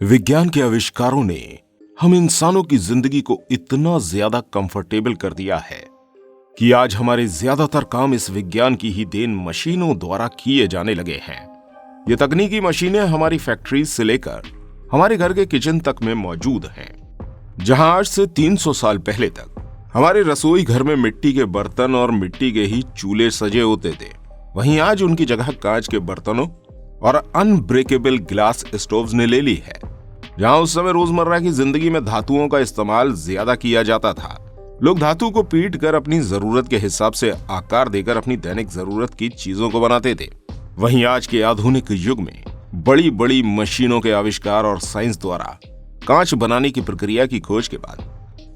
विज्ञान के आविष्कारों ने हम इंसानों की जिंदगी को इतना ज्यादा कंफर्टेबल कर दिया है कि आज हमारे ज्यादातर काम इस विज्ञान की ही देन मशीनों द्वारा किए जाने लगे हैं। ये तकनीकी मशीनें हमारी फैक्ट्रीज से लेकर हमारे घर के किचन तक में मौजूद हैं। जहां आज से 300 साल पहले तक हमारे रसोई घर में मिट्टी के बर्तन और मिट्टी के ही चूल्हे सजे होते थे, वहीं आज उनकी जगह कांच के बर्तनों और अनब्रेकेबल ग्लास स्टोव्स ने ले ली है। जहां उस समय रोजमर्रा की जिंदगी में धातुओं का इस्तेमाल ज्यादा किया जाता था, लोग धातु को पीट कर अपनी जरूरत के हिसाब से आकार देकर अपनी दैनिक जरूरत की चीजों को बनाते थे। वहीं आज के आधुनिक युग में बड़ी बड़ी मशीनों के आविष्कार और साइंस द्वारा कांच बनाने की प्रक्रिया की खोज के बाद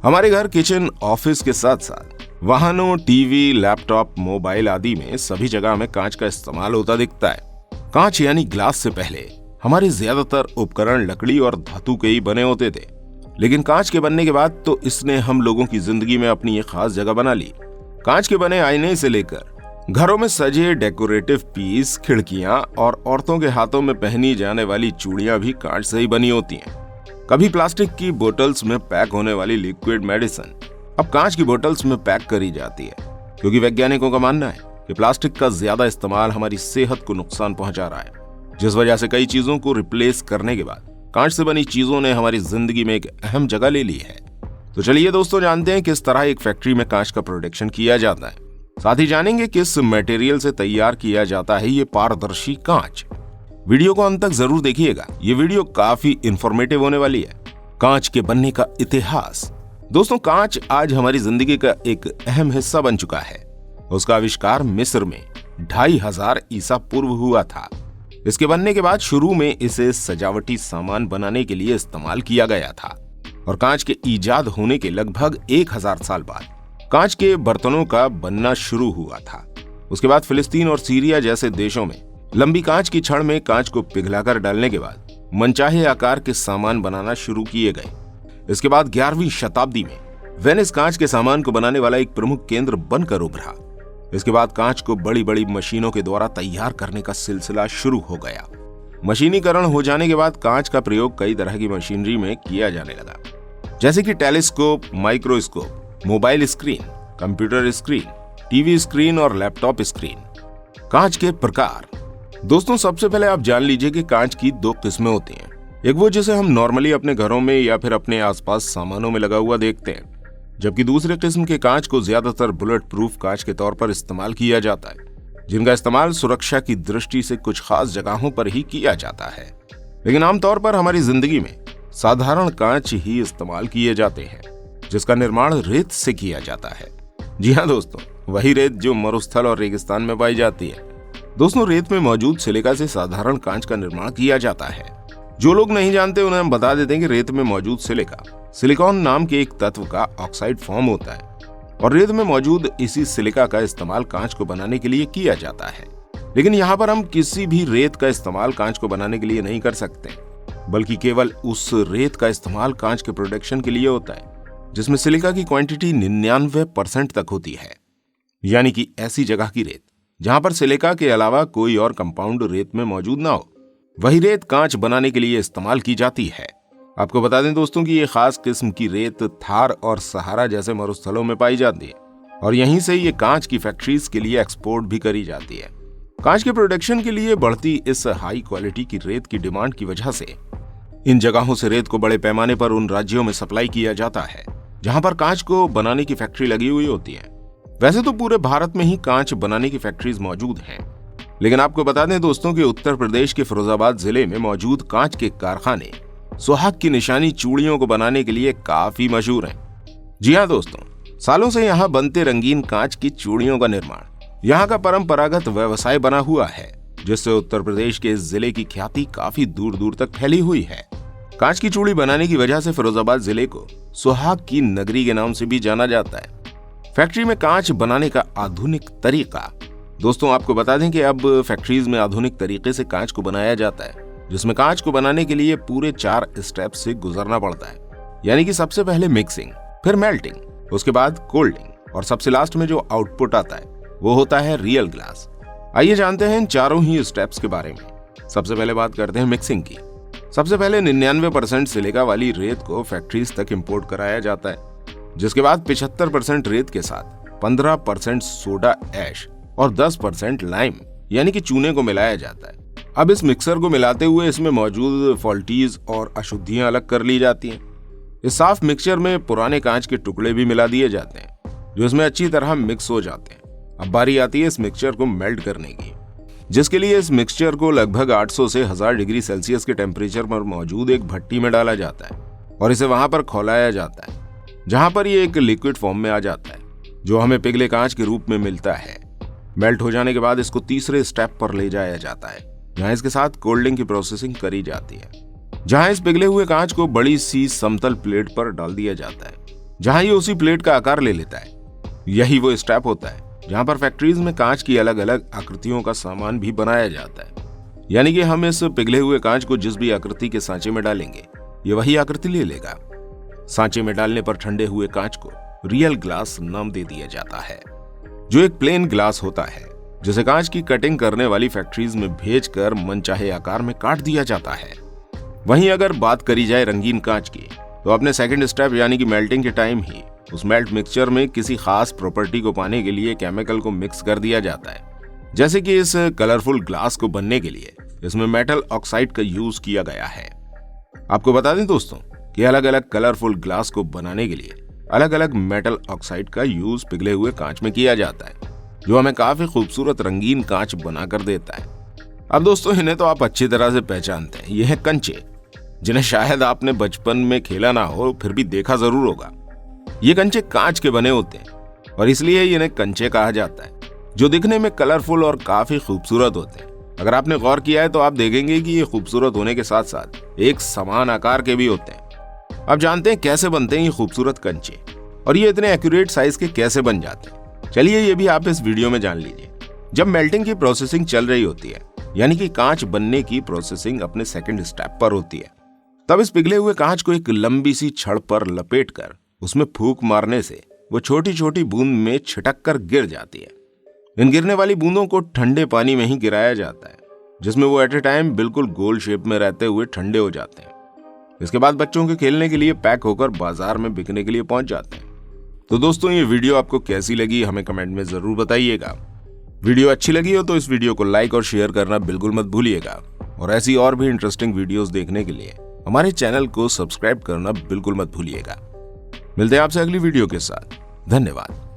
हमारे घर, किचन, ऑफिस के साथ साथ वाहनों, टीवी, लैपटॉप, मोबाइल आदि में सभी जगह हमें कांच का इस्तेमाल होता दिखता है। कांच यानी ग्लास से पहले हमारे ज्यादातर उपकरण लकड़ी और धातु के ही बने होते थे, लेकिन कांच के बनने के बाद तो इसने हम लोगों की जिंदगी में अपनी एक खास जगह बना ली। कांच के बने आईने से लेकर घरों में सजे डेकोरेटिव पीस, खिड़कियां और औरतों के हाथों में पहनी जाने वाली चूड़ियां भी कांच से ही बनी होती हैं। कभी प्लास्टिक की बोतल्स में पैक होने वाली लिक्विड मेडिसिन अब कांच की बोतल्स में पैक करी जाती है, क्योंकि वैज्ञानिकों का मानना है कि प्लास्टिक का ज्यादा इस्तेमाल हमारी सेहत को नुकसान पहुंचा रहा है, जिस वजह से कई चीजों को रिप्लेस करने के बाद कांच से बनी चीजों ने हमारी जिंदगी में एक अहम जगह ले ली है। तो चलिए दोस्तों, जानते हैं किस तरह एक फैक्ट्री में कांच का प्रोडक्शन किया जाता है। साथ ही जानेंगे किस मटेरियल से तैयार किया जाता है ये पारदर्शी कांच। वीडियो को अंत तक जरूर देखिएगा, ये वीडियो काफी इंफॉर्मेटिव होने वाली है। कांच के बनने का इतिहास। दोस्तों, कांच आज हमारी जिंदगी का एक अहम हिस्सा बन चुका है। उसका आविष्कार मिस्र में 2500 ईसा पूर्व हुआ था। इसके बनने के बाद शुरू में इसे सजावटी सामान बनाने के लिए इस्तेमाल किया गया था और कांच के ईजाद होने के लगभग 1000 साल बाद कांच के बर्तनों का बनना शुरू हुआ था। उसके बाद फिलिस्तीन और सीरिया जैसे देशों में लंबी कांच की छड़ में कांच को पिघलाकर डालने के बाद मनचाहे आकार के सामान बनाना शुरू किए गए। इसके बाद 11वीं शताब्दी में वेनिस कांच के सामान को बनाने वाला एक प्रमुख केंद्र बनकर उभरा। इसके बाद कांच को बड़ी बड़ी मशीनों के द्वारा तैयार करने का सिलसिला शुरू हो गया। मशीनीकरण हो जाने के बाद कांच का प्रयोग कई तरह की मशीनरी में किया जाने लगा, जैसे कि telescope, microscope, mobile screen, computer screen, TV screen और लैपटॉप स्क्रीन। कांच के प्रकार। दोस्तों, सबसे पहले आप जान लीजिए कि कांच की 2 किस्में होती हैं। एक वो जिसे हम नॉर्मली अपने घरों में या फिर अपने आसपास सामानों में लगा हुआ देखते हैं, जबकि दूसरे किस्म के कांच को ज्यादातर बुलेट प्रूफ कांच के तौर पर इस्तेमाल किया जाता है, जिनका इस्तेमाल सुरक्षा की दृष्टि से कुछ खास जगहों पर ही किया जाता है। लेकिन आमतौर पर हमारी जिंदगी में साधारण कांच ही इस्तेमाल किए जाते हैं, जिसका निर्माण रेत से किया जाता है। जी हाँ दोस्तों, वही रेत जो मरुस्थल और रेगिस्तान में पाई जाती है। दोस्तों, रेत में मौजूद सिलिका से साधारण कांच का निर्माण किया जाता है। जो लोग नहीं जानते उन्हें हम बता देते हैं कि रेत में मौजूद सिलिकॉन नाम के एक तत्व का ऑक्साइड फॉर्म होता है और रेत में मौजूद इसी सिलिका का इस्तेमाल कांच को बनाने के लिए किया जाता है। लेकिन यहाँ पर हम किसी भी रेत का इस्तेमाल कांच को बनाने के लिए नहीं कर सकते, बल्कि केवल उस रेत का इस्तेमाल कांच के प्रोडक्शन के लिए होता है जिसमें सिलिका की क्वांटिटी 99% तक होती है, यानी कि ऐसी जगह की रेत जहां पर सिलिका के अलावा कोई और कंपाउंड रेत में मौजूद ना हो, वही रेत कांच बनाने के लिए इस्तेमाल की जाती है। आपको बता दें दोस्तों कि ये खास किस्म की रेत थार और सहारा जैसे मरुस्थलों में पाई जाती है और यहीं से ये कांच की फैक्ट्रीज के लिए एक्सपोर्ट भी करी जाती है। कांच के प्रोडक्शन के लिए बढ़ती इस हाई क्वालिटी की रेत की डिमांड की वजह से इन जगहों से रेत को बड़े पैमाने पर उन राज्यों में सप्लाई किया जाता है जहां पर कांच को बनाने की फैक्ट्री लगी हुई होती है। वैसे तो पूरे भारत में ही कांच बनाने की फैक्ट्रीज मौजूद हैं, लेकिन आपको बता दें दोस्तों कि उत्तर प्रदेश के फिरोजाबाद जिले में मौजूद कांच के कारखाने सुहाग की निशानी चूड़ियों को बनाने के लिए काफी मशहूर हैं। जी हाँ दोस्तों, सालों से यहाँ बनते रंगीन कांच की चूड़ियों का निर्माण यहाँ का परंपरागत व्यवसाय बना हुआ है, जिससे उत्तर प्रदेश के इस जिले की ख्याति काफी दूर दूर तक फैली हुई है। कांच की चूड़ी बनाने की वजह से फिरोजाबाद जिले को सुहाग की नगरी के नाम से भी जाना जाता है। फैक्ट्री में कांच बनाने का आधुनिक तरीका। दोस्तों, आपको बता दें कि अब फैक्ट्रीज में आधुनिक तरीके से कांच को बनाया जाता है, जिसमें कांच को बनाने के लिए पूरे 4 स्टेप से गुजरना पड़ता है, यानी कि सबसे पहले मिक्सिंग, फिर मेल्टिंग, उसके बाद कोल्डिंग और सबसे लास्ट में जो आउटपुट आता है वो होता है रियल ग्लास। आइए जानते हैं इन चारों ही स्टेप्स के बारे में। सबसे पहले बात करते हैं मिक्सिंग की। सबसे पहले 99% सिलिका वाली रेत को फैक्ट्रीज तक इंपोर्ट कराया जाता है, जिसके बाद 75% रेत के साथ 15% सोडा ऐश और 10% लाइम यानी कि चूने को मिलाया जाता है। अब इस मिक्सर को मिलाते हुए इसमें मौजूद फॉल्टीज और अशुद्धियां अलग कर ली जाती हैं। इस साफ मिक्सचर में पुराने कांच के टुकड़े भी मिला दिए जाते हैं, जो इसमें अच्छी तरह मिक्स हो जाते हैं। अब बारी आती है इस मिक्सचर को मेल्ट करने की, जिसके लिए इस मिक्सचर को लगभग 800 से 1000 डिग्री सेल्सियस के टेम्परेचर पर मौजूद एक भट्टी में डाला जाता है और इसे वहां पर खौलाया जाता है, जहां पर ये एक लिक्विड फॉर्म में आ जाता है, जो हमें पिघले कांच के रूप में मिलता है। मेल्ट हो जाने के बाद इसको तीसरे स्टेप पर ले जाया जाता है, जहां इसके साथ कोल्डिंग की प्रोसेसिंग करी जाती है, जहां इस पिघले हुए कांच को बड़ी सी समतल प्लेट पर डाल दिया जाता है, जहां ये उसी प्लेट का आकार ले लेता है। यही वो स्टेप होता है जहां पर फैक्ट्रीज में कांच की अलग अलग आकृतियों का सामान भी बनाया जाता है। यानी कि हम इस पिघले हुए कांच को जिस भी आकृति के सांचे में डालेंगे, ये वही आकृति ले लेगा। सांचे में डालने पर ठंडे हुए कांच को रियल ग्लास नाम दे दिया जाता है, जो एक प्लेन ग्लास होता है, जिसे कांच की कटिंग करने वाली फैक्ट्रीज में भेजकर मनचाहे आकार में काट दिया जाता है। वहीं अगर बात करी जाए रंगीन कांच की, तो अपने सेकंड स्टेप यानी कि मेल्टिंग के टाइम ही उस मेल्ट मिक्सचर में किसी खास प्रॉपर्टी को पाने के लिए केमिकल को मिक्स कर दिया जाता है। जैसे कि इस कलरफुल ग्लास को बनने के लिए इसमें मेटल ऑक्साइड का यूज किया गया है। आपको बता दें दोस्तों कि अलग अलग कलरफुल ग्लास को बनाने के लिए अलग अलग मेटल ऑक्साइड का यूज पिघले हुए कांच में किया जाता है, जो हमें काफी खूबसूरत रंगीन कांच बनाकर देता है। अब दोस्तों इन्हें तो आप अच्छी तरह से पहचानते हैं, ये है कंचे, जिन्हें शायद आपने बचपन में खेला ना हो फिर भी देखा जरूर होगा। ये कंचे कांच के बने होते हैं और इसलिए इन्हें कंचे कहा जाता है, जो दिखने में कलरफुल और काफी खूबसूरत होते हैं। अगर आपने गौर किया है तो आप देखेंगे कि ये खूबसूरत होने के साथ साथ एक समान आकार के भी होते हैं। अब जानते हैं कैसे बनते हैं ये खूबसूरत कंचे और ये इतने एक्यूरेट साइज के कैसे बन जाते हैं। चलिए ये भी आप इस वीडियो में जान लीजिए। जब मेल्टिंग की प्रोसेसिंग चल रही होती है, यानी कि कांच बनने की प्रोसेसिंग अपने सेकंड स्टेप पर होती है, तब इस पिघले हुए कांच को एक लंबी सी छड़ पर लपेटकर उसमें फूंक मारने से वो छोटी छोटी बूंद में छिटक कर गिर जाती है। इन गिरने वाली बूंदों को ठंडे पानी में ही गिराया जाता है, जिसमें वो एट ए टाइम बिल्कुल गोल शेप में रहते हुए ठंडे हो जाते हैं। इसके बाद बच्चों के खेलने के लिए पैक होकर बाजार में बिकने के लिए पहुंच जाते हैं। तो दोस्तों ये वीडियो आपको कैसी लगी हमें कमेंट में जरूर बताइएगा। वीडियो अच्छी लगी हो तो इस वीडियो को लाइक और शेयर करना बिल्कुल मत भूलिएगा, और ऐसी और भी इंटरेस्टिंग वीडियोस देखने के लिए हमारे चैनल को सब्सक्राइब करना बिल्कुल मत भूलिएगा। मिलते हैं आपसे अगली वीडियो के साथ। धन्यवाद।